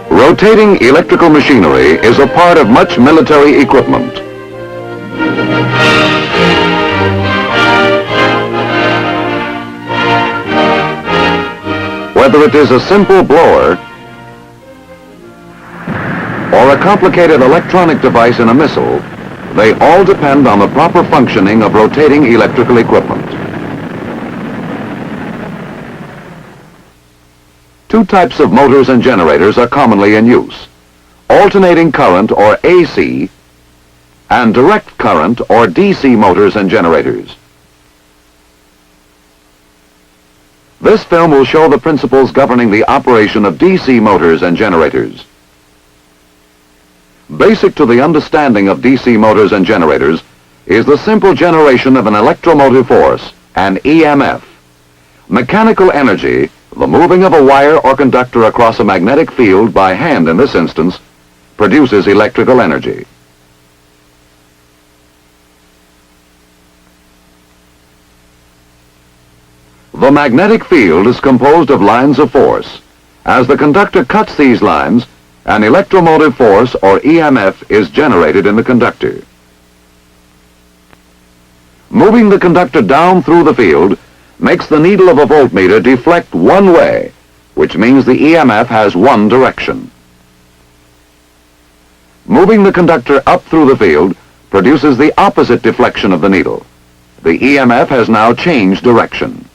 Rotating electrical machinery is a part of much military equipment. Whether it is a simple blower or a complicated electronic device in a missile, they all depend on the proper functioning of rotating electrical equipment. Two types of motors and generators are commonly in use: alternating current or AC and direct current or DC motors and generators. This film will show the principles governing the operation of DC motors and generators. Basic to the understanding of DC motors and generators is the simple generation of an electromotive force, an EMF. Mechanical energy, the moving of a wire or conductor across a magnetic field by hand in this instance, produces electrical energy. The magnetic field is composed of lines of force. As the conductor cuts these lines, an electromotive force or EMF is generated in the conductor. Moving the conductor down through the field makes the needle of a voltmeter deflect one way, which means the EMF has one direction. Moving the conductor up through the field produces the opposite deflection of the needle. The EMF has now changed direction.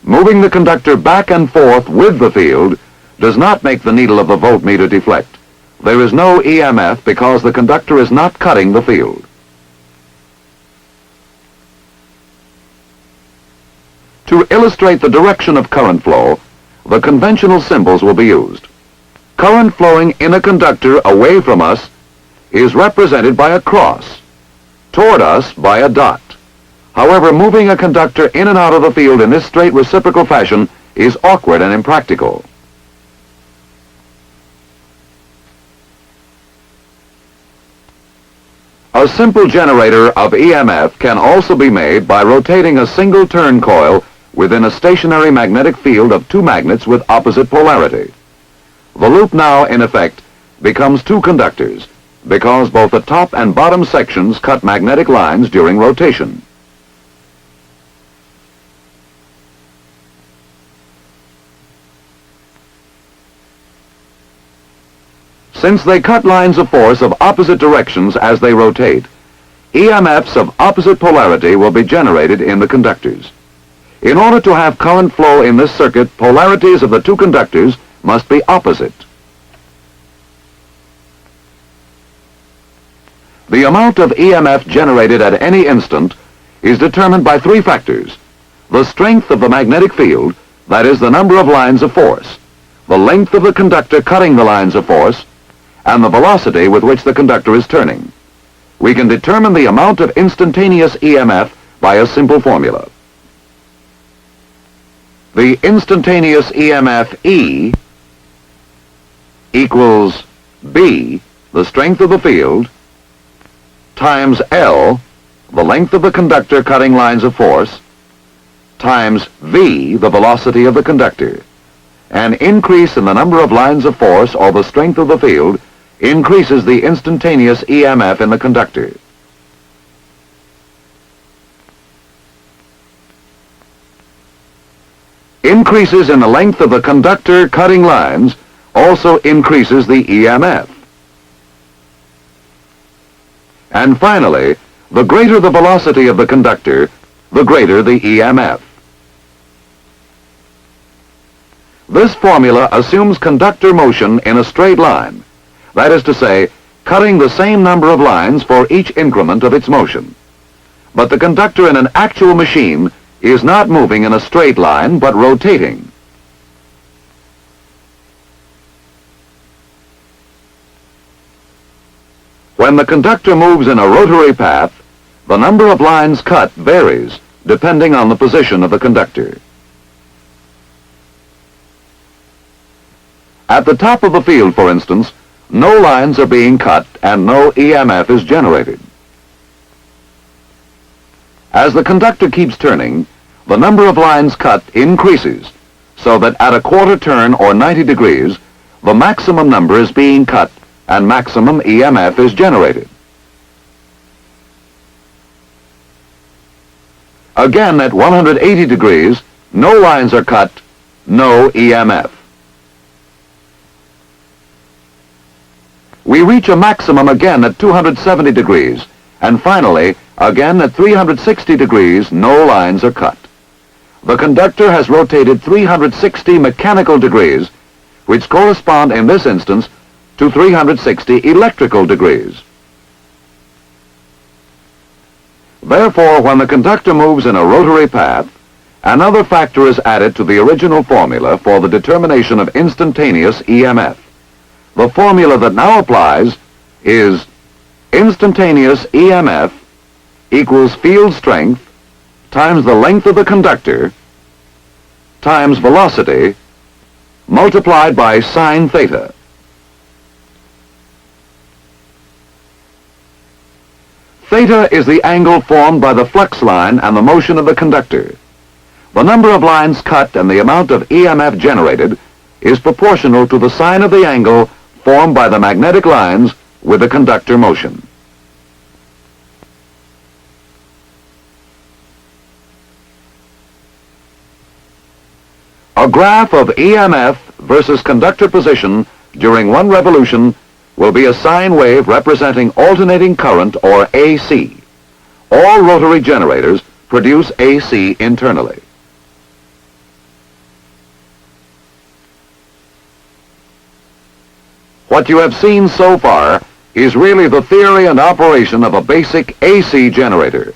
Moving the conductor back and forth with the field does not make the needle of the voltmeter deflect. There is no EMF because the conductor is not cutting the field. To illustrate the direction of current flow, the conventional symbols will be used. Current flowing in a conductor away from us is represented by a cross, toward us by a dot. However, moving a conductor in and out of the field in this straight reciprocal fashion is awkward and impractical. A simple generator of EMF can also be made by rotating a single turn coil within a stationary magnetic field of two magnets with opposite polarity. The loop now, in effect, becomes two conductors because both the top and bottom sections cut magnetic lines during rotation. Since they cut lines of force of opposite directions as they rotate, EMFs of opposite polarity will be generated in the conductors. In order to have current flow in this circuit, polarities of the two conductors must be opposite. The amount of EMF generated at any instant is determined by three factors: the strength of the magnetic field, that is, the number of lines of force, the length of the conductor cutting the lines of force, and the velocity with which the conductor is turning. We can determine the amount of instantaneous EMF by a simple formula. The instantaneous EMF E equals B, the strength of the field, times L, the length of the conductor cutting lines of force, times V, the velocity of the conductor. An increase in the number of lines of force or the strength of the field increases the instantaneous EMF in the conductor. Increases in the length of the conductor cutting lines also increases the EMF. And finally, the greater the velocity of the conductor, the greater the EMF. This formula assumes conductor motion in a straight line, that is to say, cutting the same number of lines for each increment of its motion. But the conductor in an actual machine is not moving in a straight line, but rotating. When the conductor moves in a rotary path, the number of lines cut varies depending on the position of the conductor. At the top of the field, for instance, no lines are being cut and no EMF is generated. As the conductor keeps turning, the number of lines cut increases, so that at a quarter turn or 90 degrees, the maximum number is being cut and maximum EMF is generated. Again, at 180 degrees, no lines are cut, no EMF. We reach a maximum again at 270 degrees, and finally, again at 360 degrees, no lines are cut. The conductor has rotated 360 mechanical degrees, which correspond in this instance to 360 electrical degrees. Therefore, when the conductor moves in a rotary path, another factor is added to the original formula for the determination of instantaneous EMF. The formula that now applies is instantaneous EMF equals field strength times the length of the conductor times velocity multiplied by sine theta. Theta is the angle formed by the flux line and the motion of the conductor. The number of lines cut and the amount of EMF generated is proportional to the sine of the angle formed by the magnetic lines with the conductor motion. A graph of EMF versus conductor position during one revolution will be a sine wave representing alternating current, or AC. All rotary generators produce AC internally. What you have seen so far is really the theory and operation of a basic AC generator,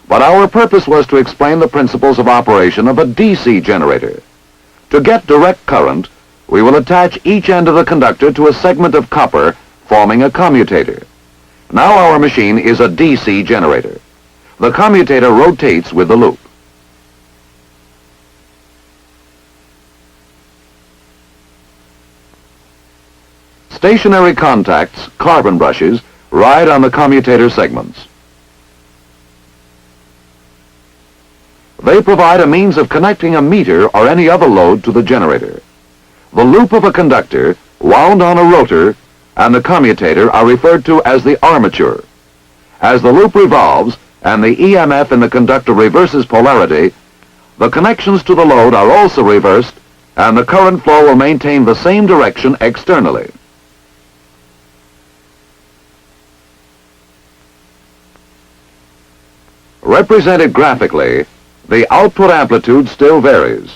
but our purpose was to explain the principles of operation of a DC generator. To get direct current, we will attach each end of the conductor to a segment of copper forming a commutator. Now our machine is a DC generator. The commutator rotates with the loop. Stationary contacts, carbon brushes, ride on the commutator segments. They provide a means of connecting a meter or any other load to the generator. The loop of a conductor, wound on a rotor, and the commutator are referred to as the armature. As the loop revolves and the EMF in the conductor reverses polarity, the connections to the load are also reversed, and the current flow will maintain the same direction externally. Represented graphically, the output amplitude still varies.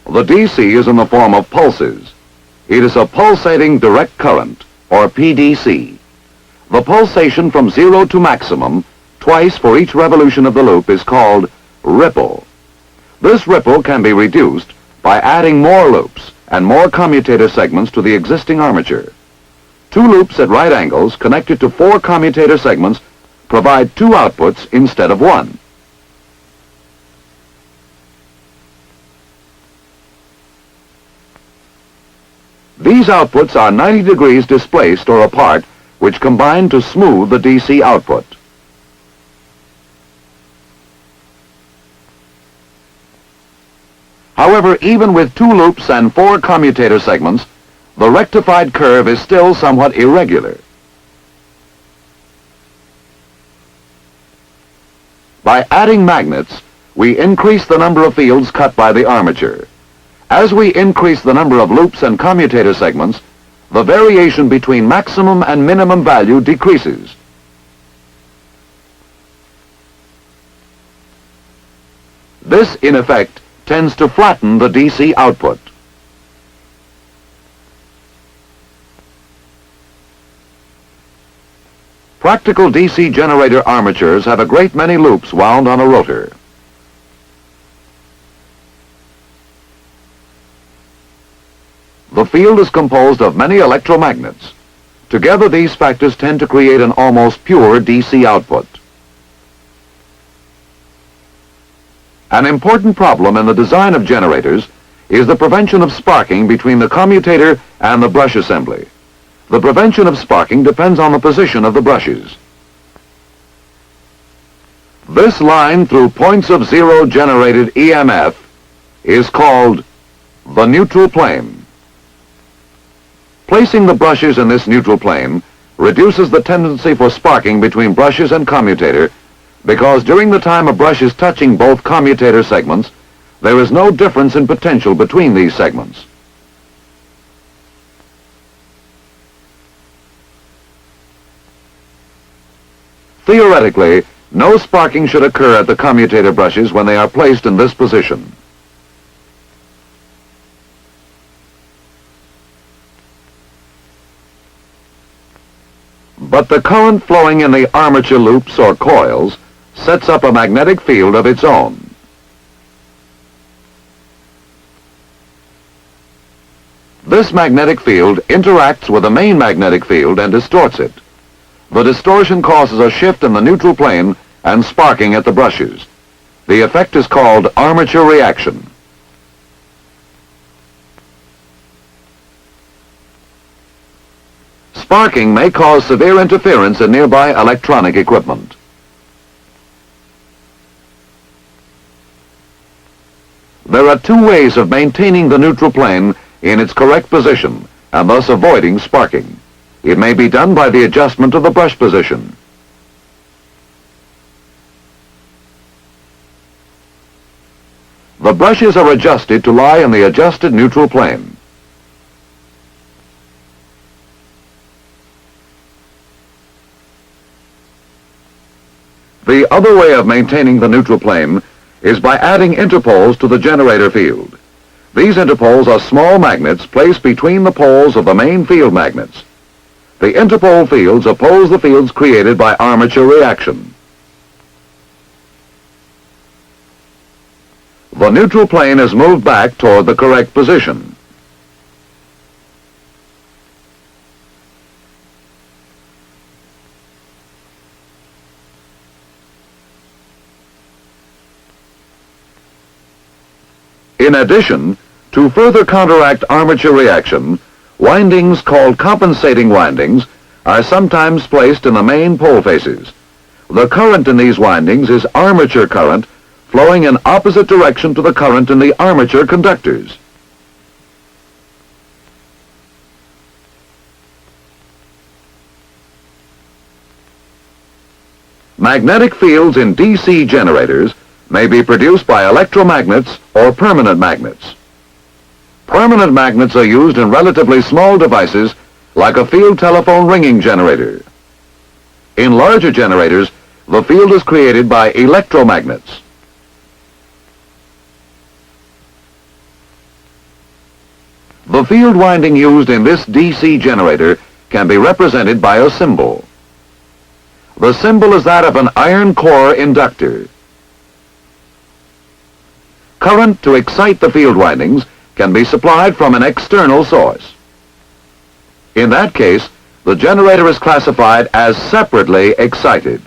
The DC is in the form of pulses. It is a pulsating direct current, or PDC. The pulsation from 0 to maximum, twice for each revolution of the loop, is called ripple. This ripple can be reduced by adding more loops and more commutator segments to the existing armature. 2 loops at right angles connected to 4 commutator segments provide 2 outputs instead of 1. These outputs are 90 degrees displaced or apart, which combine to smooth the DC output. However, even with 2 loops and 4 commutator segments, the rectified curve is still somewhat irregular. By adding magnets, we increase the number of fields cut by the armature. As we increase the number of loops and commutator segments, the variation between maximum and minimum value decreases. This, in effect, tends to flatten the DC output. Practical DC generator armatures have a great many loops wound on a rotor. The field is composed of many electromagnets. Together, these factors tend to create an almost pure DC output. An important problem in the design of generators is the prevention of sparking between the commutator and the brush assembly. The prevention of sparking depends on the position of the brushes. This line through points of zero generated EMF is called the neutral plane. Placing the brushes in this neutral plane reduces the tendency for sparking between brushes and commutator, because during the time a brush is touching both commutator segments, there is no difference in potential between these segments. Theoretically, no sparking should occur at the commutator brushes when they are placed in this position. But the current flowing in the armature loops or coils sets up a magnetic field of its own. This magnetic field interacts with the main magnetic field and distorts it. The distortion causes a shift in the neutral plane and sparking at the brushes. The effect is called armature reaction. Sparking may cause severe interference in nearby electronic equipment. There are two ways of maintaining the neutral plane in its correct position and thus avoiding sparking. It may be done by the adjustment of the brush position. The brushes are adjusted to lie in the adjusted neutral plane. The other way of maintaining the neutral plane is by adding interpoles to the generator field. These interpoles are small magnets placed between the poles of the main field magnets. The interpole fields oppose the fields created by armature reaction. The neutral plane is moved back toward the correct position. In addition, to further counteract armature reaction, windings called compensating windings are sometimes placed in the main pole faces. The current in these windings is armature current flowing in opposite direction to the current in the armature conductors. Magnetic fields in DC generators may be produced by electromagnets or permanent magnets. Permanent magnets are used in relatively small devices like a field telephone ringing generator. In larger generators, the field is created by electromagnets. The field winding used in this DC generator can be represented by a symbol. The symbol is that of an iron core inductor. Current to excite the field windings can be supplied from an external source. In that case, the generator is classified as separately excited.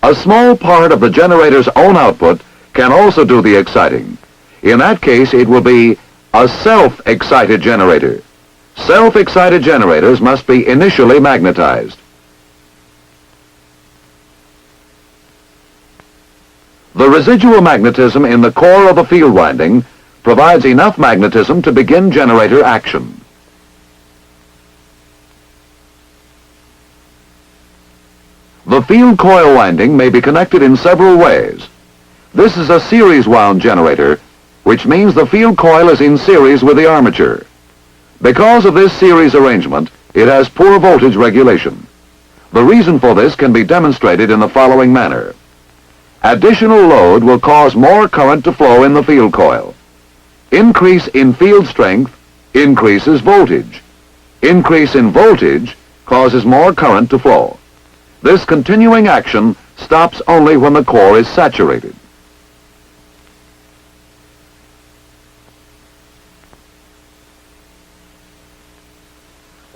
A small part of the generator's own output can also do the exciting. In that case, it will be a self-excited generator. Self-excited generators must be initially magnetized. The residual magnetism in the core of the field winding provides enough magnetism to begin generator action. The field coil winding may be connected in several ways. This is a series wound generator, which means the field coil is in series with the armature. Because of this series arrangement, it has poor voltage regulation. The reason for this can be demonstrated in the following manner. Additional load will cause more current to flow in the field coil. Increase in field strength increases voltage. Increase in voltage causes more current to flow. This continuing action stops only when the core is saturated.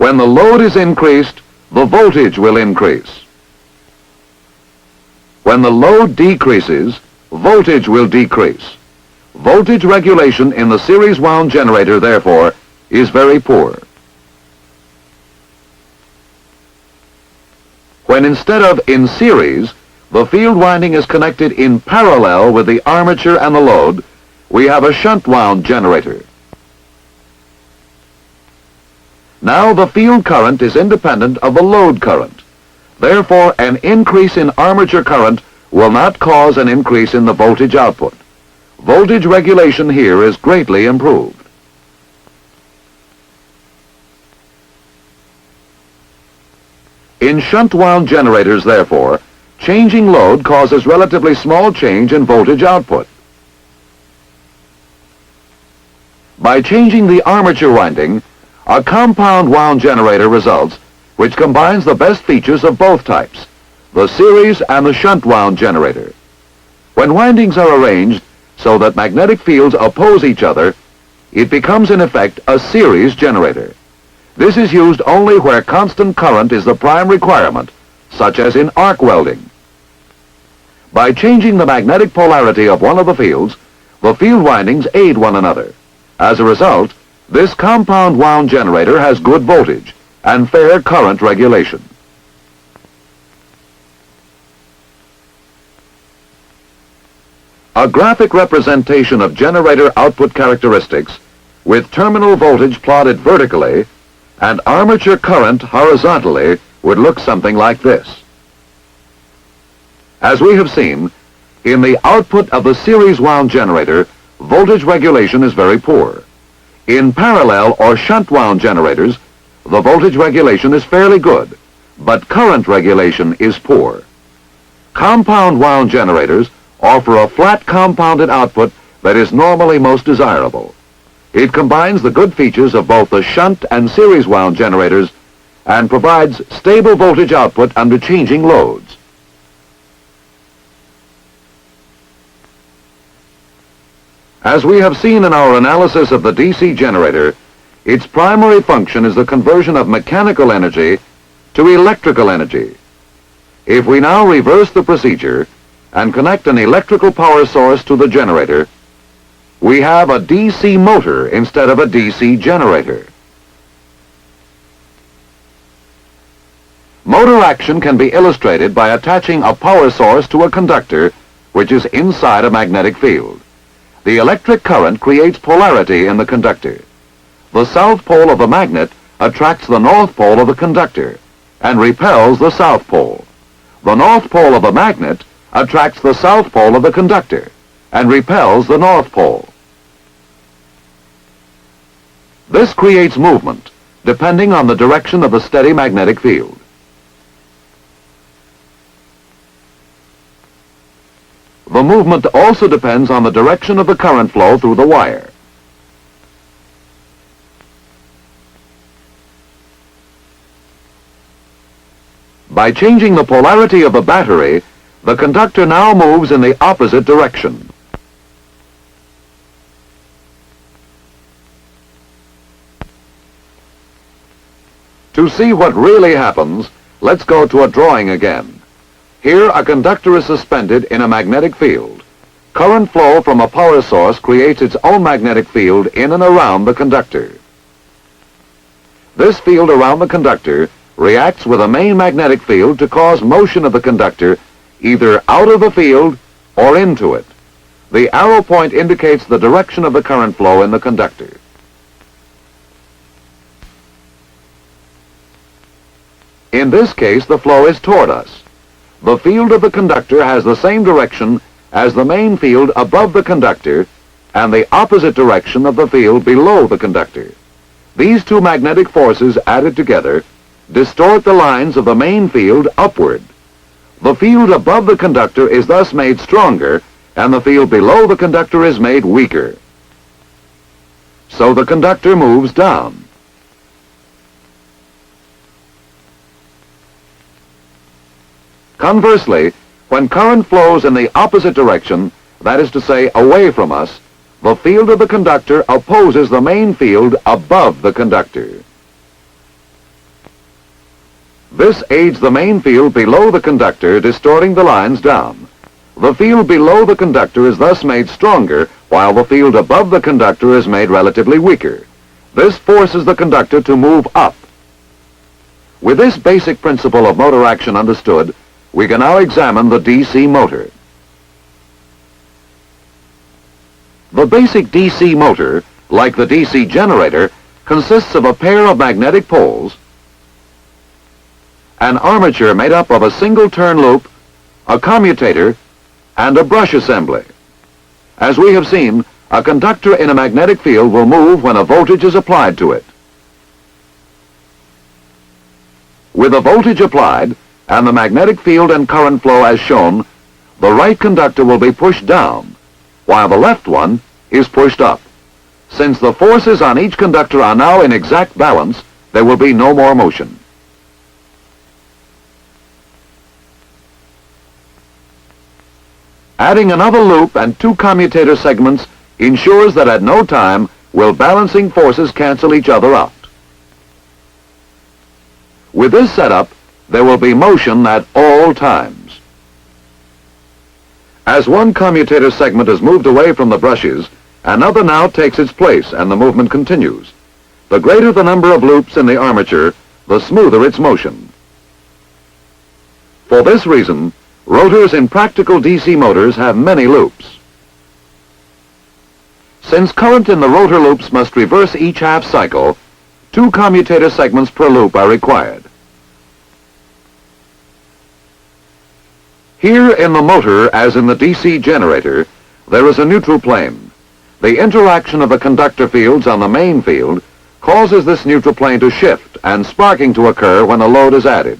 When the load is increased, the voltage will increase. When the load decreases, voltage will decrease. Voltage regulation in the series wound generator, therefore, is very poor. When instead of in series, the field winding is connected in parallel with the armature and the load, we have a shunt wound generator. Now the field current is independent of the load current. Therefore, an increase in armature current will not cause an increase in the voltage output. Voltage regulation here is greatly improved. In shunt wound generators, therefore, changing load causes relatively small change in voltage output. By changing the armature winding, a compound wound generator results, which combines the best features of both types, the series and the shunt wound generator. When windings are arranged so that magnetic fields oppose each other, it becomes in effect a series generator. This is used only where constant current is the prime requirement, such as in arc welding. By changing the magnetic polarity of one of the fields, the field windings aid one another. As a result, this compound wound generator has good voltage and fair current regulation. A graphic representation of generator output characteristics with terminal voltage plotted vertically and armature current horizontally would look something like this. As we have seen, in the output of the series wound generator, voltage regulation is very poor. In parallel or shunt wound generators, the voltage regulation is fairly good, but current regulation is poor. Compound wound generators offer a flat compounded output that is normally most desirable. It combines the good features of both the shunt and series wound generators and provides stable voltage output under changing loads. As we have seen in our analysis of the DC generator, its primary function is the conversion of mechanical energy to electrical energy. If we now reverse the procedure and connect an electrical power source to the generator, we have a DC motor instead of a DC generator. Motor action can be illustrated by attaching a power source to a conductor which is inside a magnetic field. The electric current creates polarity in the conductor. The south pole of the magnet attracts the north pole of the conductor and repels the south pole. The north pole of the magnet attracts the south pole of the conductor and repels the north pole. This creates movement depending on the direction of the steady magnetic field. The movement also depends on the direction of the current flow through the wire. By changing the polarity of the battery, the conductor now moves in the opposite direction. To see what really happens, let's go to a drawing again. Here, a conductor is suspended in a magnetic field. Current flow from a power source creates its own magnetic field in and around the conductor. This field around the conductor reacts with a main magnetic field to cause motion of the conductor either out of the field or into it. The arrow point indicates the direction of the current flow in the conductor. In this case, the flow is toward us. The field of the conductor has the same direction as the main field above the conductor and the opposite direction of the field below the conductor. These two magnetic forces added together distort the lines of the main field upward. The field above the conductor is thus made stronger and the field below the conductor is made weaker. So the conductor moves down. Conversely, when current flows in the opposite direction, that is to say, away from us, the field of the conductor opposes the main field above the conductor. This aids the main field below the conductor, distorting the lines down. The field below the conductor is thus made stronger, while the field above the conductor is made relatively weaker. This forces the conductor to move up. With this basic principle of motor action understood, we can now examine the DC motor. The basic DC motor, like the DC generator, consists of a pair of magnetic poles, an armature made up of a single turn loop, a commutator, and a brush assembly. As we have seen, a conductor in a magnetic field will move when a voltage is applied to it. With a voltage applied and the magnetic field and current flow as shown, the right conductor will be pushed down, while the left one is pushed up. Since the forces on each conductor are now in exact balance, there will be no more motion. Adding another loop and two commutator segments ensures that at no time will balancing forces cancel each other out. With this setup, there will be motion at all times. As one commutator segment is moved away from the brushes, another now takes its place and the movement continues. The greater the number of loops in the armature, the smoother its motion. For this reason, rotors in practical DC motors have many loops. Since current in the rotor loops must reverse each half cycle, two commutator segments per loop are required. Here in the motor, as in the DC generator, there is a neutral plane. The interaction of the conductor fields on the main field causes this neutral plane to shift and sparking to occur when a load is added.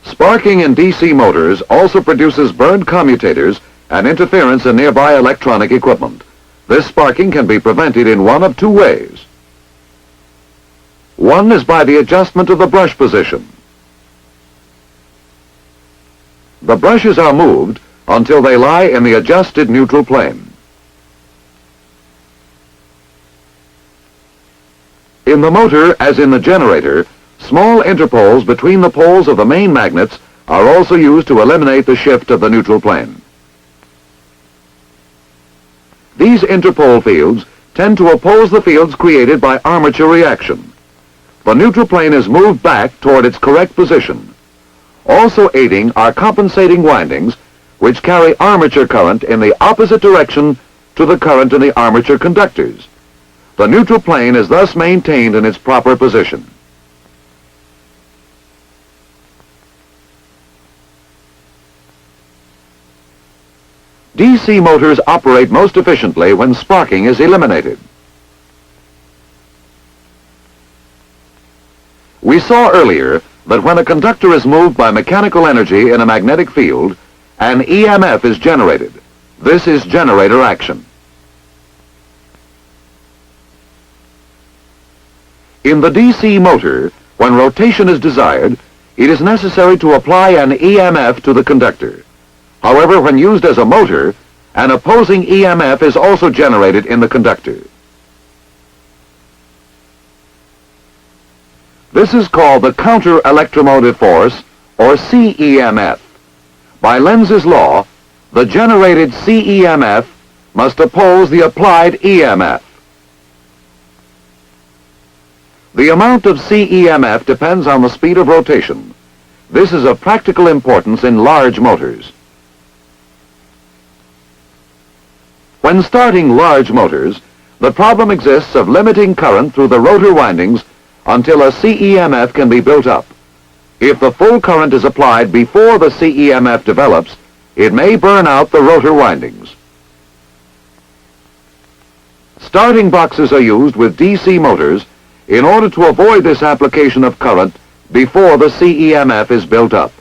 Sparking in DC motors also produces burned commutators and interference in nearby electronic equipment. This sparking can be prevented in one of two ways. One is by the adjustment of the brush position. The brushes are moved until they lie in the adjusted neutral plane. In the motor, as in the generator, small interpoles between the poles of the main magnets are also used to eliminate the shift of the neutral plane. These interpole fields tend to oppose the fields created by armature reaction. The neutral plane is moved back toward its correct position. Also aiding are compensating windings, which carry armature current in the opposite direction to the current in the armature conductors. The neutral plane is thus maintained in its proper position. DC motors operate most efficiently when sparking is eliminated. We saw earlier that when a conductor is moved by mechanical energy in a magnetic field, an EMF is generated. This is generator action. In the DC motor, when rotation is desired, it is necessary to apply an EMF to the conductor. However, when used as a motor, an opposing EMF is also generated in the conductor. This is called the counter-electromotive force, or CEMF. By Lenz's law, the generated CEMF must oppose the applied EMF. The amount of CEMF depends on the speed of rotation. This is of practical importance in large motors. When starting large motors, the problem exists of limiting current through the rotor windings until a CEMF can be built up. If the full current is applied before the CEMF develops, it may burn out the rotor windings. Starting boxes are used with DC motors in order to avoid this application of current before the CEMF is built up.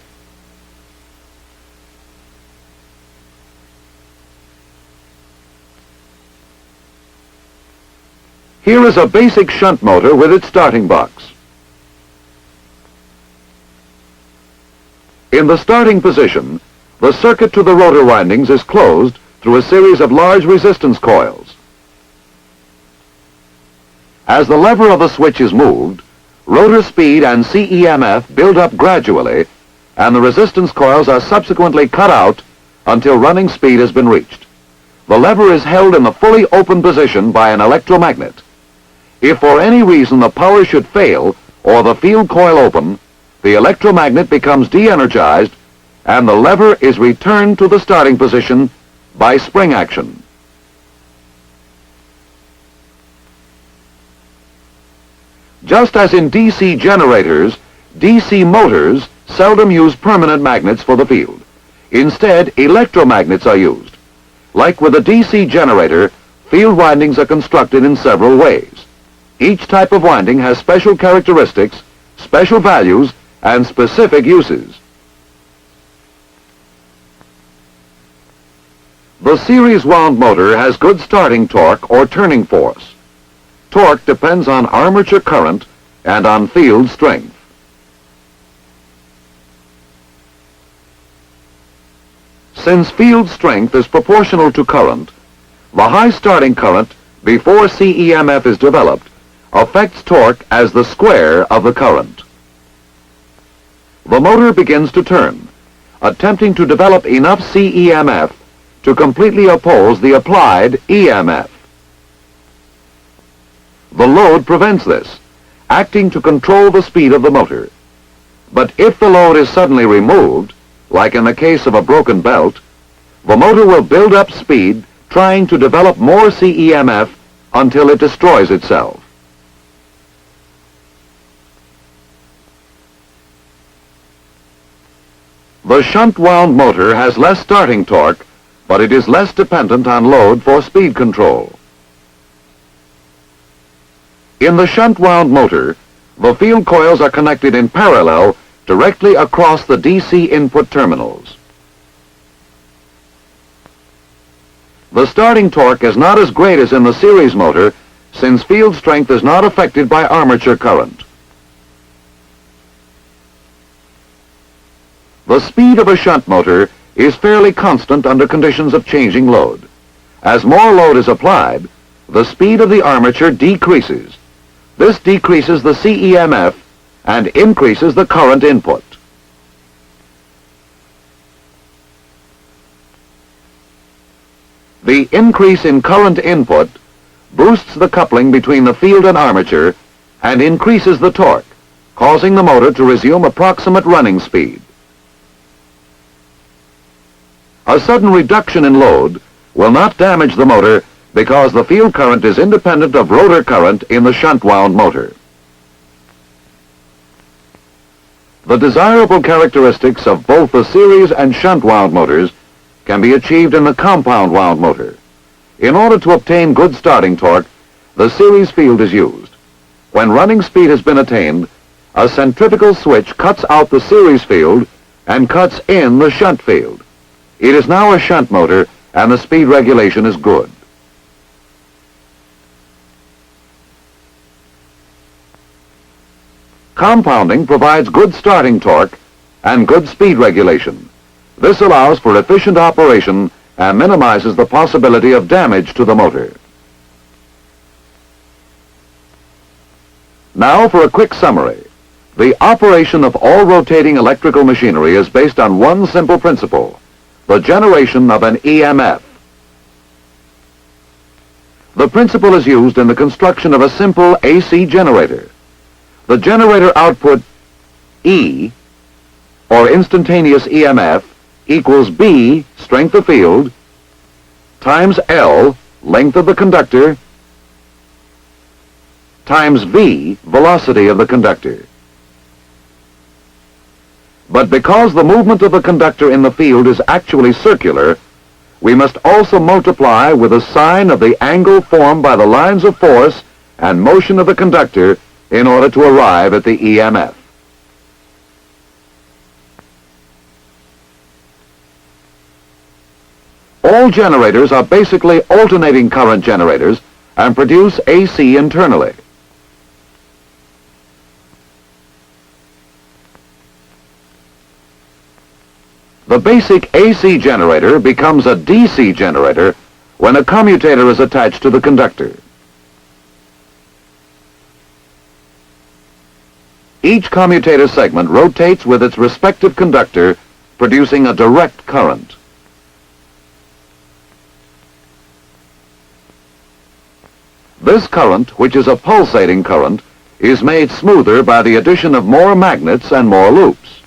Here is a basic shunt motor with its starting box. In the starting position, the circuit to the rotor windings is closed through a series of large resistance coils. As the lever of the switch is moved, rotor speed and CEMF build up gradually, and the resistance coils are subsequently cut out until running speed has been reached. The lever is held in the fully open position by an electromagnet. If for any reason the power should fail or the field coil open, the electromagnet becomes de-energized and the lever is returned to the starting position by spring action. Just as in DC generators, DC motors seldom use permanent magnets for the field. Instead, electromagnets are used. Like with a DC generator, field windings are constructed in several ways. Each type of winding has special characteristics, special values, and specific uses. The series wound motor has good starting torque or turning force. Torque depends on armature current and on field strength. Since field strength is proportional to current, the high starting current before CEMF is developed affects torque as the square of the current. The motor begins to turn, attempting to develop enough CEMF to completely oppose the applied EMF. The load prevents this, acting to control the speed of the motor. But if the load is suddenly removed, like in the case of a broken belt, the motor will build up speed trying to develop more CEMF until it destroys itself. The shunt wound motor has less starting torque, but it is less dependent on load for speed control. In the shunt wound motor, the field coils are connected in parallel directly across the DC input terminals. The starting torque is not as great as in the series motor since field strength is not affected by armature current. The speed of a shunt motor is fairly constant under conditions of changing load. As more load is applied, the speed of the armature decreases. This decreases the CEMF and increases the current input. The increase in current input boosts the coupling between the field and armature and increases the torque, causing the motor to resume approximate running speed. A sudden reduction in load will not damage the motor because the field current is independent of rotor current in the shunt wound motor. The desirable characteristics of both the series and shunt wound motors can be achieved in the compound wound motor. In order to obtain good starting torque, the series field is used. When running speed has been attained, a centrifugal switch cuts out the series field and cuts in the shunt field. It is now a shunt motor and the speed regulation is good. Compounding provides good starting torque and good speed regulation. This allows for efficient operation and minimizes the possibility of damage to the motor. Now for a quick summary. The operation of all rotating electrical machinery is based on one simple principle: the generation of an EMF. The principle is used in the construction of a simple AC generator. The generator output E, or instantaneous EMF, equals B, strength of field, times L, length of the conductor, times V, velocity of the conductor. But because the movement of the conductor in the field is actually circular, we must also multiply with a sine of the angle formed by the lines of force and motion of the conductor in order to arrive at the EMF. All generators are basically alternating current generators and produce AC internally. The basic AC generator becomes a DC generator when a commutator is attached to the conductor. Each commutator segment rotates with its respective conductor, producing a direct current. This current, which is a pulsating current, is made smoother by the addition of more magnets and more loops.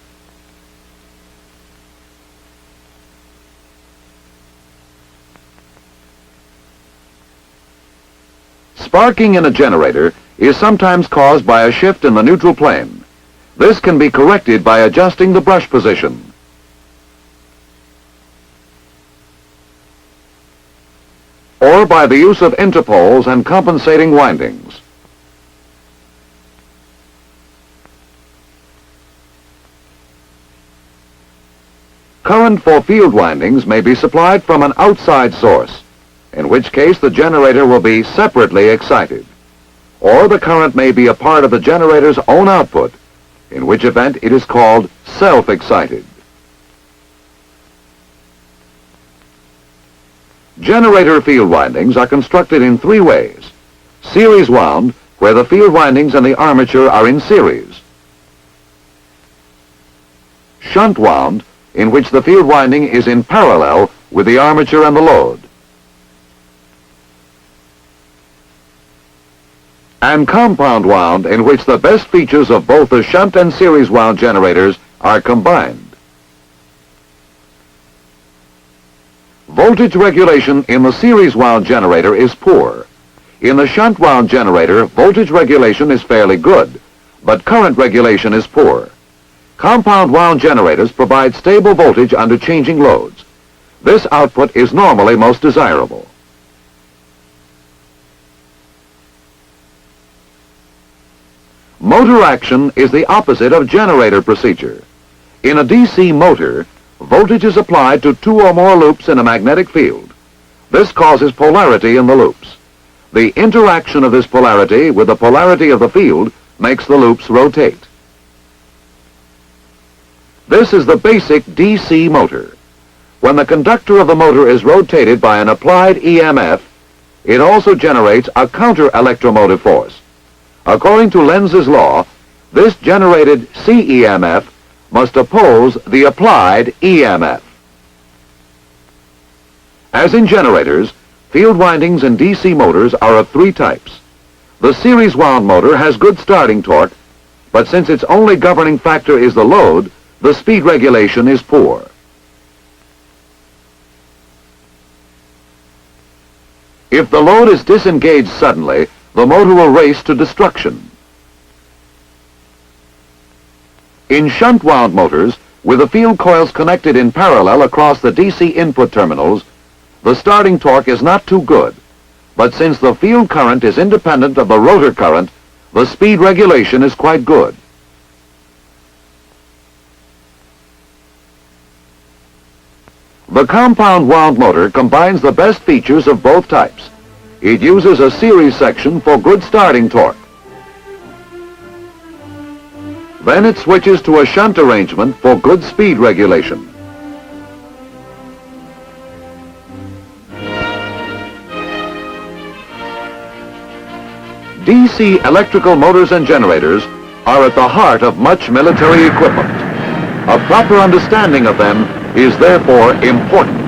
Sparking in a generator is sometimes caused by a shift in the neutral plane. This can be corrected by adjusting the brush position. Or by the use of interpoles and compensating windings. Current for field windings may be supplied from an outside source, in which case the generator will be separately excited. Or the current may be a part of the generator's own output, in which event it is called self-excited. Generator field windings are constructed in three ways. Series wound, where the field windings and the armature are in series. Shunt wound, in which the field winding is in parallel with the armature and the load. And compound wound, in which the best features of both the shunt and series wound generators are combined. Voltage regulation in the series wound generator is poor. In the shunt wound generator, voltage regulation is fairly good, but current regulation is poor. Compound wound generators provide stable voltage under changing loads. This output is normally most desirable. Motor action is the opposite of generator procedure. In a DC motor, voltage is applied to two or more loops in a magnetic field. This causes polarity in the loops. The interaction of this polarity with the polarity of the field makes the loops rotate. This is the basic DC motor. When the conductor of the motor is rotated by an applied EMF, it also generates a counter-electromotive force. According to Lenz's law, this generated CEMF must oppose the applied EMF. As in generators, field windings in DC motors are of three types. The series wound motor has good starting torque, but since its only governing factor is the load, the speed regulation is poor. If the load is disengaged suddenly, the motor will race to destruction. In shunt wound motors, with the field coils connected in parallel across the DC input terminals, the starting torque is not too good, but since the field current is independent of the rotor current, the speed regulation is quite good. The compound wound motor combines the best features of both types. It uses a series section for good starting torque. Then it switches to a shunt arrangement for good speed regulation. DC electrical motors and generators are at the heart of much military equipment. A proper understanding of them is therefore important.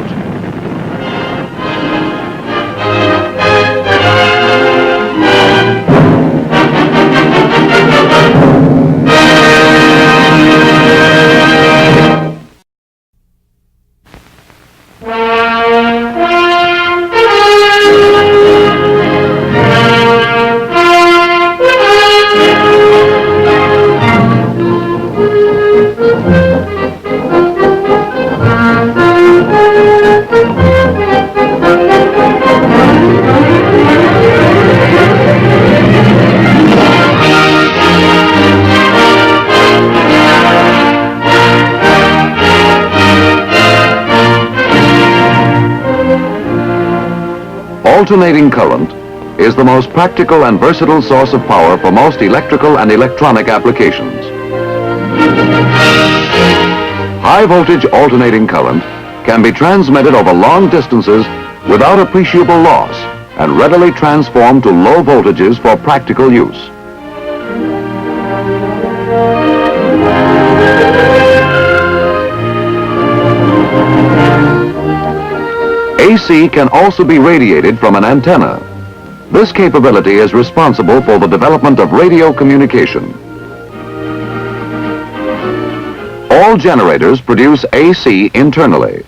Alternating current is the most practical and versatile source of power for most electrical and electronic applications. High voltage alternating current can be transmitted over long distances without appreciable loss and readily transformed to low voltages for practical use. AC can also be radiated from an antenna. This capability is responsible for the development of radio communication. All generators produce AC internally.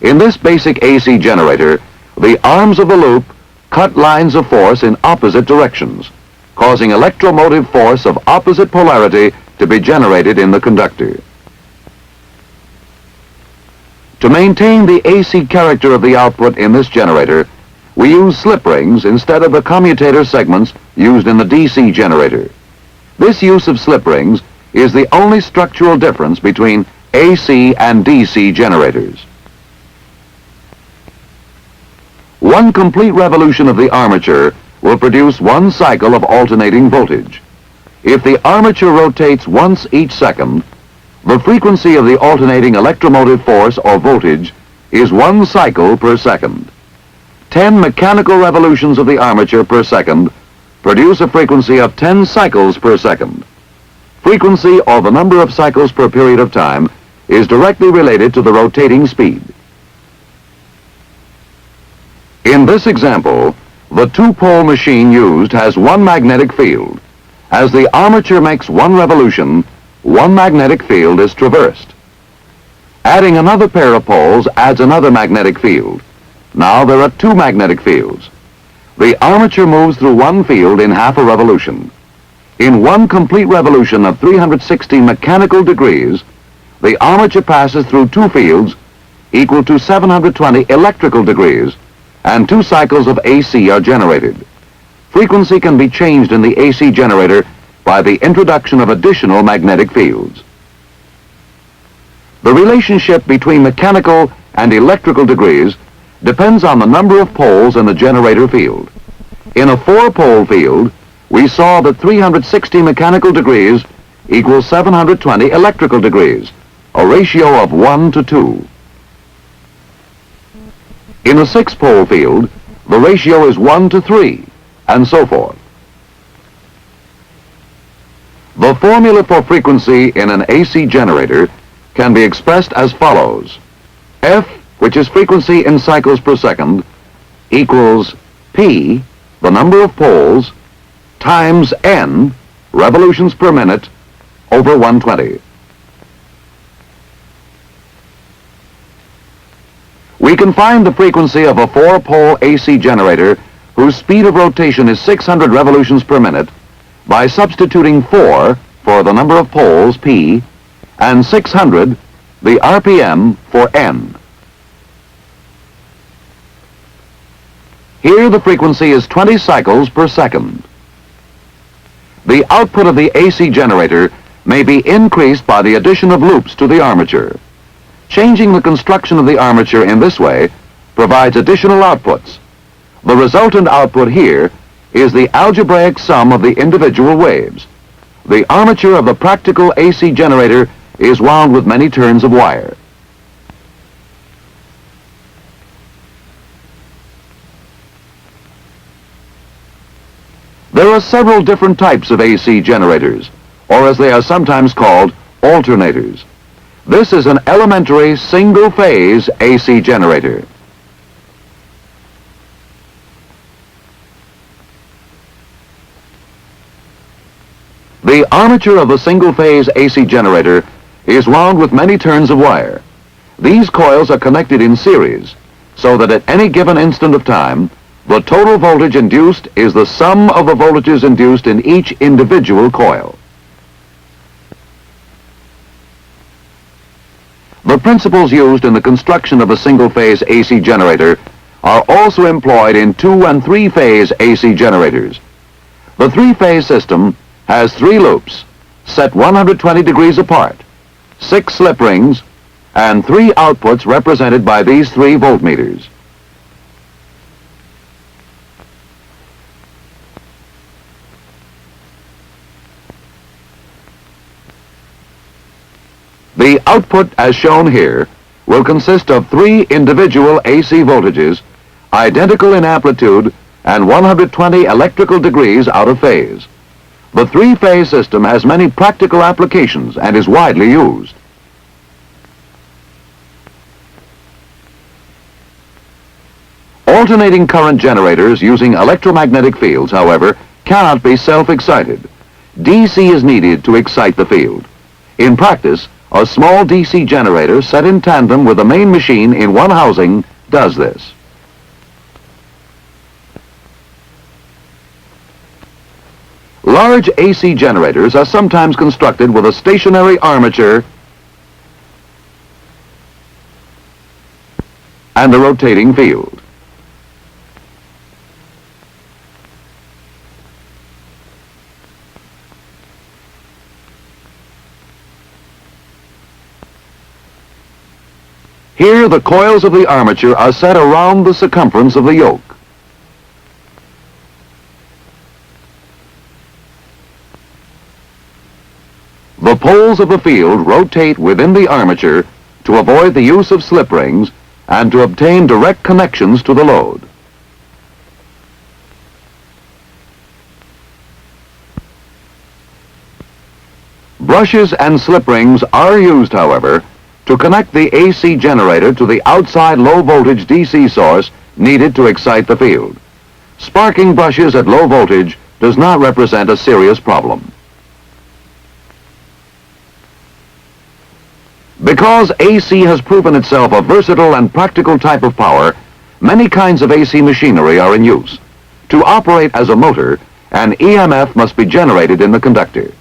In this basic AC generator, the arms of the loop cut lines of force in opposite directions, causing electromotive force of opposite polarity to be generated in the conductor. To maintain the AC character of the output in this generator, we use slip rings instead of the commutator segments used in the DC generator. This use of slip rings is the only structural difference between AC and DC generators. One complete revolution of the armature will produce one cycle of alternating voltage. If the armature rotates once each second, the frequency of the alternating electromotive force or voltage is 1 cycle per second. 10 mechanical revolutions of the armature per second produce a frequency of 10 cycles per second. Frequency, or the number of cycles per period of time, is directly related to the rotating speed. In this example, the two-pole machine used has one magnetic field. As the armature makes one revolution, one magnetic field is traversed. Adding another pair of poles adds another magnetic field. Now there are two magnetic fields. The armature moves through one field in half a revolution. In one complete revolution of 360 mechanical degrees, the armature passes through two fields equal to 720 electrical degrees, and 2 cycles of AC are generated. Frequency can be changed in the AC generator by the introduction of additional magnetic fields. The relationship between mechanical and electrical degrees depends on the number of poles in the generator field. In a 4-pole field, we saw that 360 mechanical degrees equals 720 electrical degrees, a ratio of 1 to 2. In a 6-pole field, the ratio is 1 to 3, and so forth. The formula for frequency in an AC generator can be expressed as follows. F, which is frequency in cycles per second, equals P, the number of poles, times N, revolutions per minute, over 120. We can find the frequency of a 4-pole AC generator whose speed of rotation is 600 revolutions per minute by substituting 4 for the number of poles, P, and 600, the RPM, for N. Here the frequency is 20 cycles per second. The output of the AC generator may be increased by the addition of loops to the armature. Changing the construction of the armature in this way provides additional outputs. The resultant output here is the algebraic sum of the individual waves. The armature of the practical AC generator is wound with many turns of wire. There are several different types of AC generators, or as they are sometimes called, alternators. This is an elementary single-phase AC generator. The armature of the single-phase AC generator is wound with many turns of wire. These coils are connected in series, so that at any given instant of time, the total voltage induced is the sum of the voltages induced in each individual coil. The principles used in the construction of a single-phase AC generator are also employed in 2- and 3-phase AC generators. The 3-phase system has 3 loops, set 120 degrees apart, 6 slip rings, and 3 outputs represented by these 3 voltmeters. The output, as shown here, will consist of 3 individual AC voltages, identical in amplitude and 120 electrical degrees out of phase. The 3-phase system has many practical applications and is widely used. Alternating current generators using electromagnetic fields, however, cannot be self-excited. DC is needed to excite the field. In practice, a small DC generator set in tandem with the main machine in one housing does this. Large AC generators are sometimes constructed with a stationary armature and a rotating field. Here, the coils of the armature are set around the circumference of the yoke. The poles of the field rotate within the armature to avoid the use of slip rings and to obtain direct connections to the load. Brushes and slip rings are used, however, to connect the AC generator to the outside low-voltage DC source needed to excite the field. Sparking brushes at low voltage does not represent a serious problem. Because AC has proven itself a versatile and practical type of power, many kinds of AC machinery are in use. To operate as a motor, an EMF must be generated in the conductor.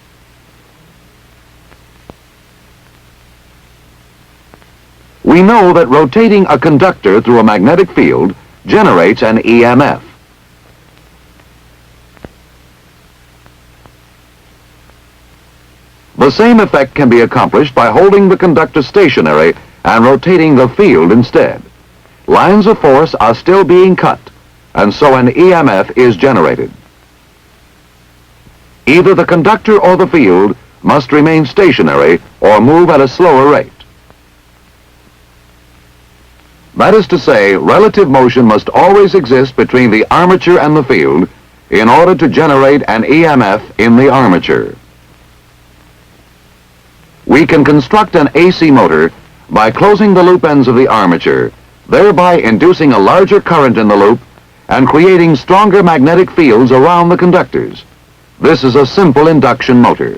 We know that rotating a conductor through a magnetic field generates an EMF. The same effect can be accomplished by holding the conductor stationary and rotating the field instead. Lines of force are still being cut, and so an EMF is generated. Either the conductor or the field must remain stationary or move at a slower rate. That is to say, relative motion must always exist between the armature and the field in order to generate an EMF in the armature. We can construct an AC motor by closing the loop ends of the armature, thereby inducing a larger current in the loop and creating stronger magnetic fields around the conductors. This is a simple induction motor.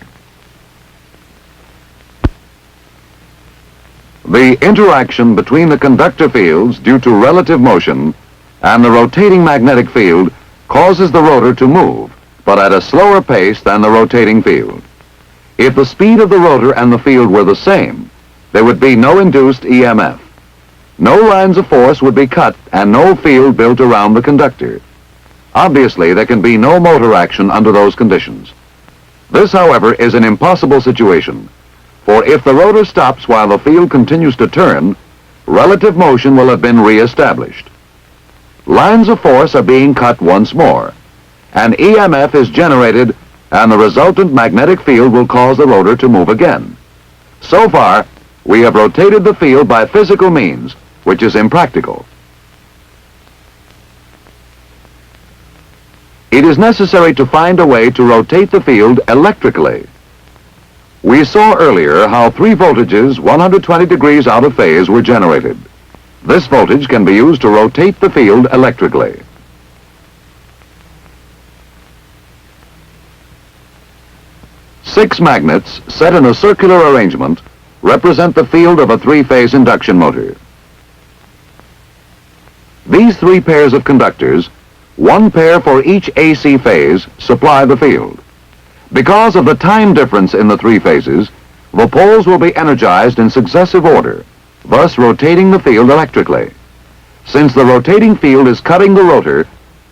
The interaction between the conductor fields due to relative motion and the rotating magnetic field causes the rotor to move, but at a slower pace than the rotating field. If the speed of the rotor and the field were the same, there would be no induced EMF. No lines of force would be cut and no field built around the conductor. Obviously, there can be no motor action under those conditions. This, however, is an impossible situation. For if the rotor stops while the field continues to turn, relative motion will have been re-established. Lines of force are being cut once more. An EMF is generated and the resultant magnetic field will cause the rotor to move again. So far, we have rotated the field by physical means, which is impractical. It is necessary to find a way to rotate the field electrically. We saw earlier how 3 voltages 120 degrees out of phase were generated. This voltage can be used to rotate the field electrically. Six magnets set in a circular arrangement represent the field of a 3-phase induction motor. These 3 pairs of conductors, 1 pair for each AC phase, supply the field. Because of the time difference in the 3 phases, the poles will be energized in successive order, thus rotating the field electrically. Since the rotating field is cutting the rotor,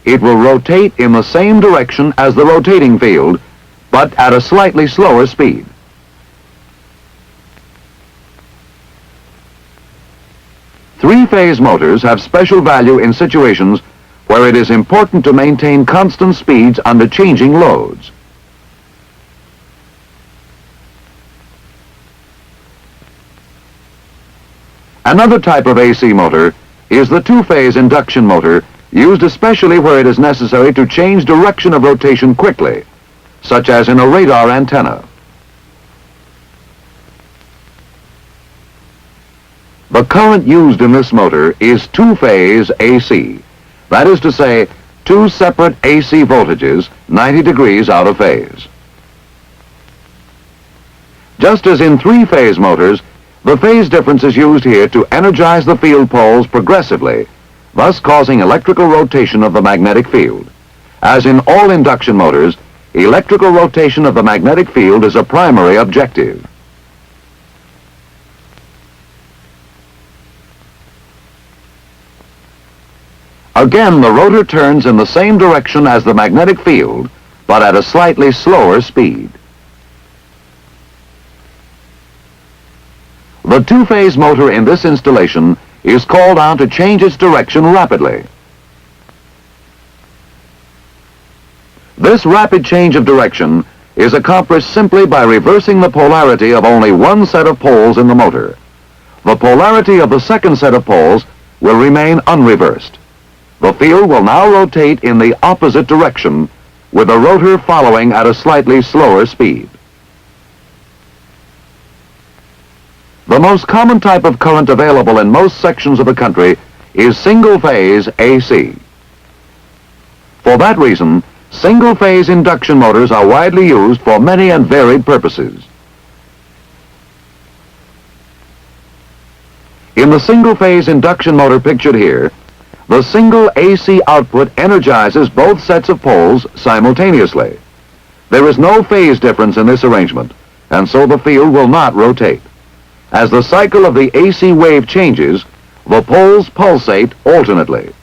it will rotate in the same direction as the rotating field, but at a slightly slower speed. Three-phase motors have special value in situations where it is important to maintain constant speeds under changing loads. Another type of AC motor is the 2-phase induction motor, used especially where it is necessary to change direction of rotation quickly, such as in a radar antenna. The current used in this motor is 2-phase AC. That is to say, two separate AC voltages 90 degrees out of phase. Just as in three-phase motors, the phase difference is used here to energize the field poles progressively, thus causing electrical rotation of the magnetic field. As in all induction motors, electrical rotation of the magnetic field is a primary objective. Again, the rotor turns in the same direction as the magnetic field, but at a slightly slower speed. The two-phase motor in this installation is called on to change its direction rapidly. This rapid change of direction is accomplished simply by reversing the polarity of only one set of poles in the motor. The polarity of the second set of poles will remain unreversed. The field will now rotate in the opposite direction, with the rotor following at a slightly slower speed. The most common type of current available in most sections of the country is single-phase AC. For that reason, single-phase induction motors are widely used for many and varied purposes. In the single-phase induction motor pictured here, the single AC output energizes both sets of poles simultaneously. There is no phase difference in this arrangement, and so the field will not rotate. As the cycle of the AC wave changes, the poles pulsate alternately.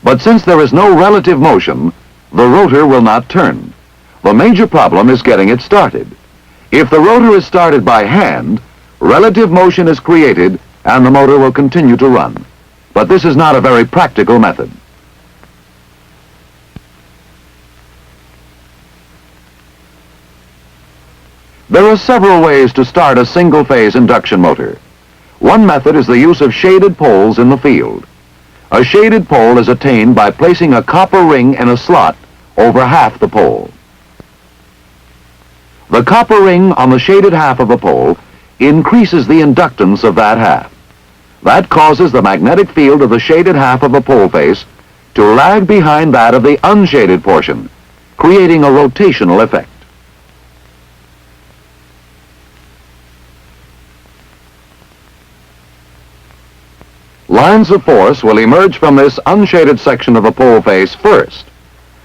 But since there is no relative motion, the rotor will not turn. The major problem is getting it started. If the rotor is started by hand, relative motion is created and the motor will continue to run. But this is not a very practical method. There are several ways to start a single-phase induction motor. One method is the use of shaded poles in the field. A shaded pole is attained by placing a copper ring in a slot over half the pole. The copper ring on the shaded half of the pole increases the inductance of that half. That causes the magnetic field of the shaded half of the pole face to lag behind that of the unshaded portion, creating a rotational effect. Lines of force will emerge from this unshaded section of the pole face first.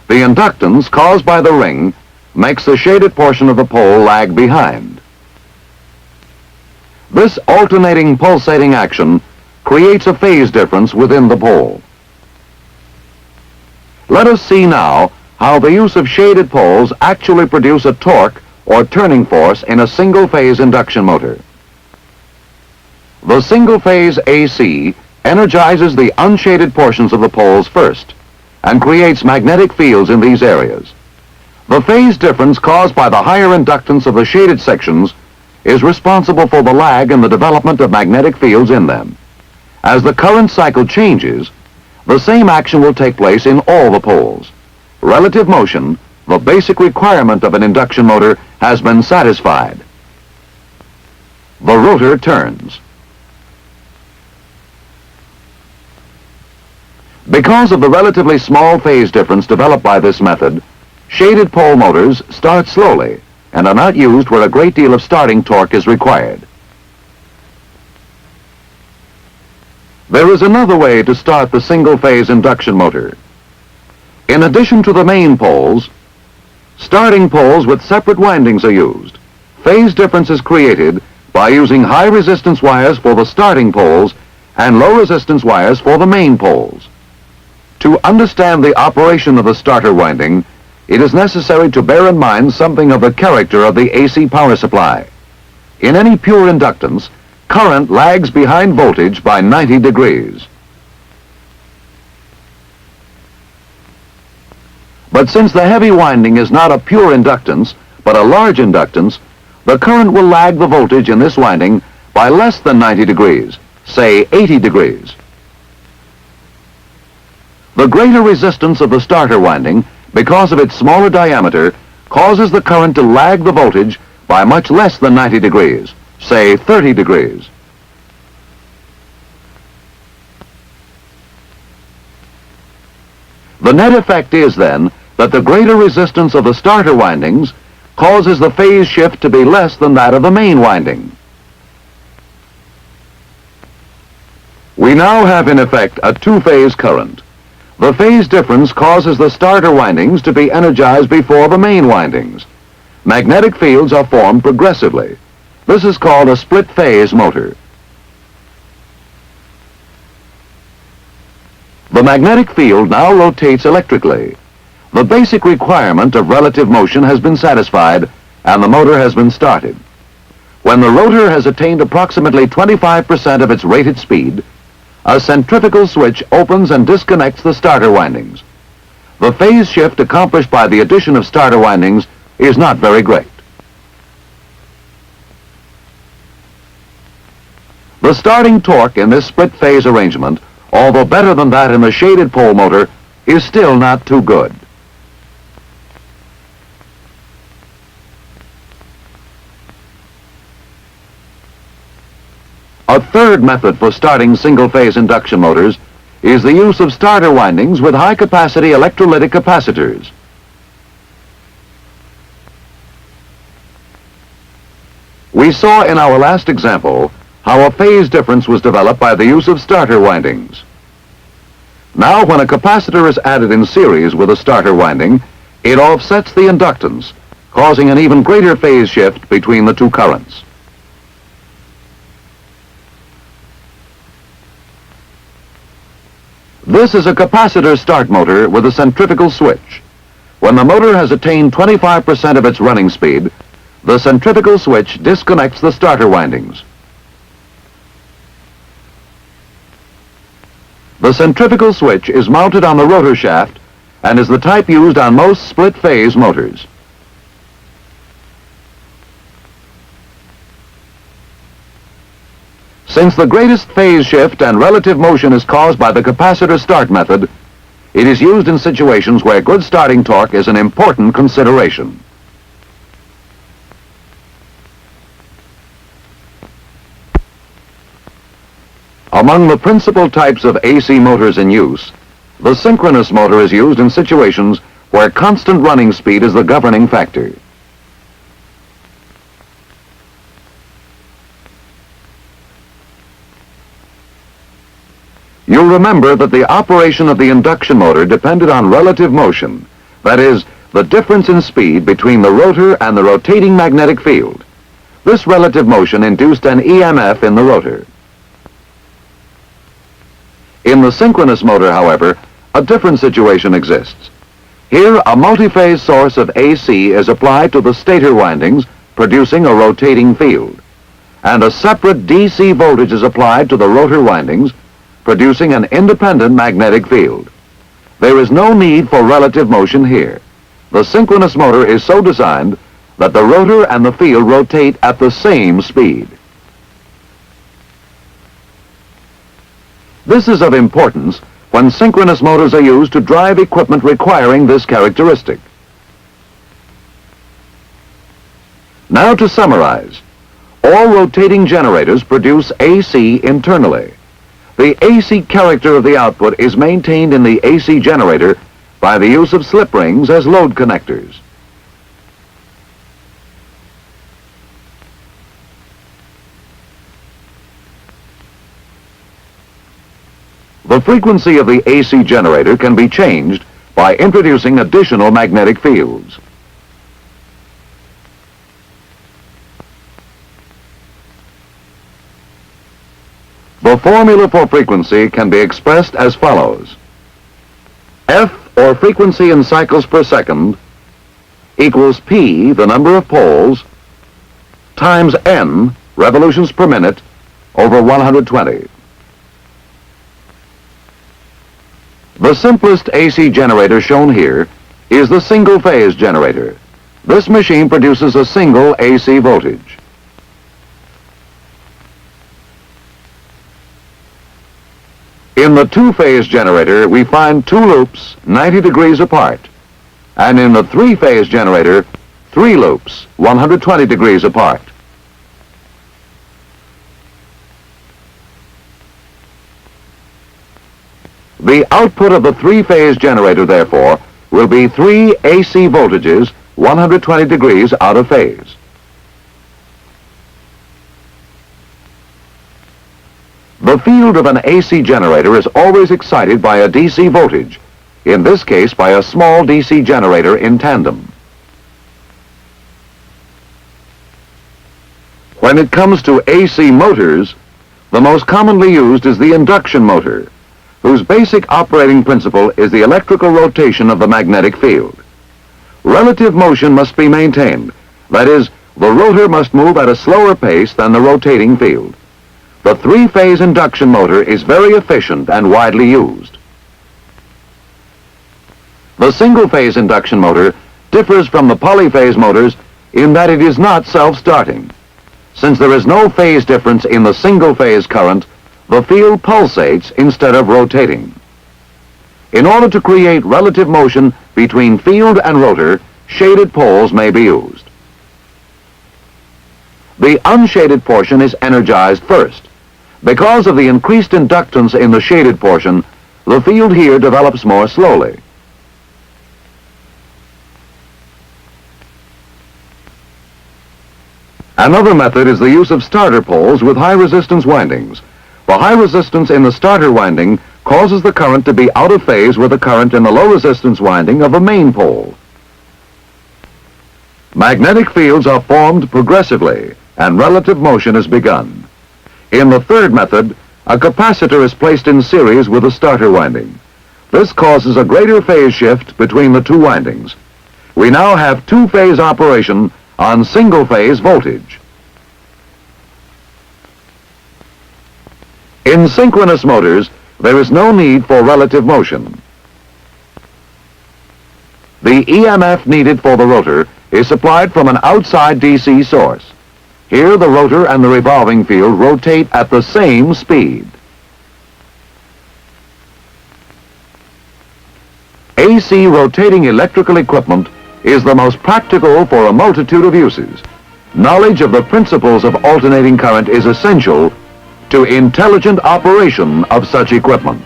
The inductance caused by the ring makes the shaded portion of the pole lag behind. This alternating pulsating action creates a phase difference within the pole. Let us see now how the use of shaded poles actually produce a torque or turning force in a single-phase induction motor. The single-phase AC energizes the unshaded portions of the poles first and creates magnetic fields in these areas. The phase difference caused by the higher inductance of the shaded sections is responsible for the lag in the development of magnetic fields in them. As the current cycle changes, the same action will take place in all the poles. Relative motion, the basic requirement of an induction motor, has been satisfied. The rotor turns. Because of the relatively small phase difference developed by this method, shaded pole motors start slowly and are not used where a great deal of starting torque is required. There is another way to start the single-phase induction motor. In addition to the main poles, starting poles with separate windings are used. Phase difference is created by using high resistance wires for the starting poles and low resistance wires for the main poles. To understand the operation of the starter winding, it is necessary to bear in mind something of the character of the AC power supply. In any pure inductance, current lags behind voltage by 90 degrees. But since the heavy winding is not a pure inductance, but a large inductance, the current will lag the voltage in this winding by less than 90 degrees, say 80 degrees. The greater resistance of the starter winding, because of its smaller diameter, causes the current to lag the voltage by much less than 90 degrees, say 30 degrees. The net effect is then that the greater resistance of the starter windings causes the phase shift to be less than that of the main winding. We now have in effect a two-phase current. The phase difference causes the starter windings to be energized before the main windings. Magnetic fields are formed progressively. This is called a split-phase motor. The magnetic field now rotates electrically. The basic requirement of relative motion has been satisfied, and the motor has been started. When the rotor has attained approximately 25% of its rated speed, a centrifugal switch opens and disconnects the starter windings. The phase shift accomplished by the addition of starter windings is not very great. The starting torque in this split-phase arrangement, although better than that in the shaded pole motor, is still not too good. A third method for starting single-phase induction motors is the use of starter windings with high-capacity electrolytic capacitors. We saw in our last example how a phase difference was developed by the use of starter windings. Now, when a capacitor is added in series with a starter winding, it offsets the inductance, causing an even greater phase shift between the two currents. This is a capacitor start motor with a centrifugal switch. When the motor has attained 25% of its running speed, the centrifugal switch disconnects the starter windings. The centrifugal switch is mounted on the rotor shaft and is the type used on most split-phase motors. Since the greatest phase shift and relative motion is caused by the capacitor start method, it is used in situations where good starting torque is an important consideration. Among the principal types of AC motors in use, the synchronous motor is used in situations where constant running speed is the governing factor. You'll remember that the operation of the induction motor depended on relative motion, that is, the difference in speed between the rotor and the rotating magnetic field. This relative motion induced an EMF in the rotor. In the synchronous motor, however, a different situation exists. Here, a multi-phase source of AC is applied to the stator windings, producing a rotating field, and a separate DC voltage is applied to the rotor windings, producing an independent magnetic field. There is no need for relative motion here. The synchronous motor is so designed that the rotor and the field rotate at the same speed. This is of importance when synchronous motors are used to drive equipment requiring this characteristic. Now to summarize, all rotating generators produce AC internally. The AC character of the output is maintained in the AC generator by the use of slip rings as load connectors. The frequency of the AC generator can be changed by introducing additional magnetic fields. The formula for frequency can be expressed as follows. F, or frequency in cycles per second, equals P, the number of poles, times N, revolutions per minute, over 120. The simplest AC generator shown here is the single-phase generator. This machine produces a single AC voltage. In the two-phase generator, we find two loops 90 degrees apart, and in the three-phase generator, three loops 120 degrees apart. The output of the three-phase generator, therefore, will be 3 AC voltages 120 degrees out of phase. The field of an AC generator is always excited by a DC voltage, in this case by a small DC generator in tandem. When it comes to AC motors, the most commonly used is the induction motor, whose basic operating principle is the electrical rotation of the magnetic field. Relative motion must be maintained. That is, the rotor must move at a slower pace than the rotating field. The three-phase induction motor is very efficient and widely used. The single-phase induction motor differs from the polyphase motors in that it is not self-starting. Since there is no phase difference in the single-phase current, the field pulsates instead of rotating. In order to create relative motion between field and rotor, shaded poles may be used. The unshaded portion is energized first. Because of the increased inductance in the shaded portion, the field here develops more slowly. Another method is the use of starter poles with high resistance windings. The high resistance in the starter winding causes the current to be out of phase with the current in the low resistance winding of the main pole. Magnetic fields are formed progressively and relative motion is begun. In the third method, a capacitor is placed in series with the starter winding. This causes a greater phase shift between the two windings. We now have two-phase operation on single-phase voltage. In synchronous motors, there is no need for relative motion. The EMF needed for the rotor is supplied from an outside DC source. Here, the rotor and the revolving field rotate at the same speed. AC rotating electrical equipment is the most practical for a multitude of uses. Knowledge of the principles of alternating current is essential to intelligent operation of such equipment.